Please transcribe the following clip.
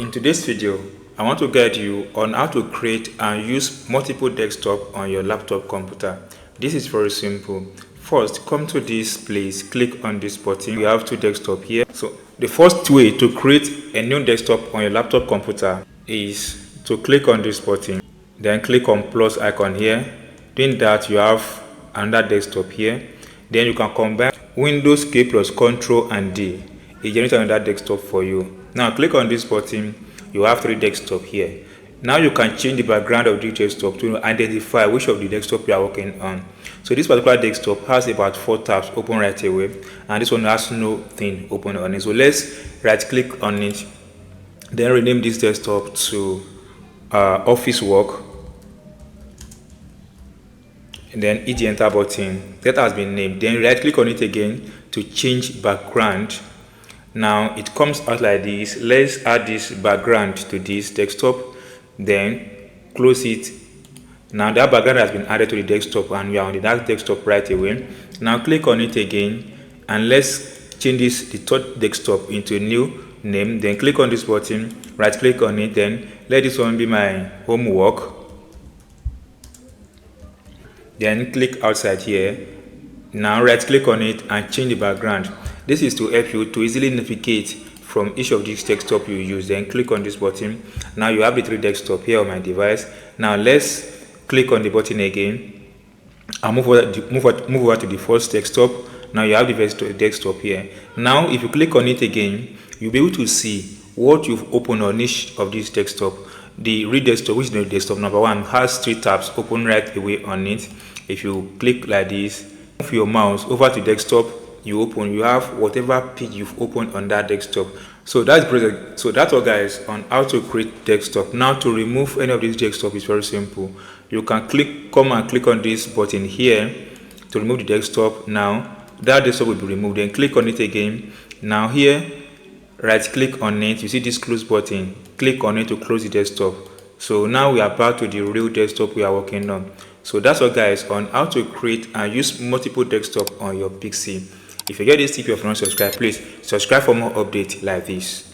In today's video, I want to guide you on how to create and use multiple desktops on your laptop computer. This is very simple. First, come to this place, click on this button. You have two desktops here. So the first way to create a new desktop on your laptop computer is to click on this button, then click on plus icon here. Doing that, you have another desktop here. Then you can combine Windows key plus Ctrl and D. It generates another desktop for you. Now click on this button. You have three desktops here. Now you can change the background of the desktop to identify which of the desktop you are working on. So this particular desktop has about 4 tabs open right away, and this one has nothing open on it. So let's right click on it, then rename this desktop to office work, and then hit the enter button. That has been named. Then right click on it again to change background. Now it comes out like this. Let's add this background to this desktop, then close it. Now that background has been added to the desktop and we are on that desktop right away. Now click on it again and let's change the third desktop into a new name. Then click on this button, right click on it, then let this one be my homework. Then click outside here. Now right click on it and change the background. This is to help you to easily navigate from each of these desktops you use. Then click on this button. Now you have the three desktops here on my device. Now let's click on the button again and move over to the first desktop. Now you have the first desktop here. Now if you click on it again, you'll be able to see what you've opened on each of these desktops. The read desktop, which is the desktop number 1, has 3 tabs open right away on it. If you click like this, move your mouse over to desktop, you have whatever page you've opened on that desktop. So that's all guys on how to create desktop. Now to remove any of these desktop is very simple. You can come and click on this button here to remove the desktop. Now that desktop will be removed. Then click on it again. Now here, right click on it. You see this close button. Click on it to close the desktop. So now we are back to the real desktop we are working on. So that's all guys on how to create and use multiple desktop on your PC. If you get this tip, if you're not subscribed, please subscribe for more updates like this.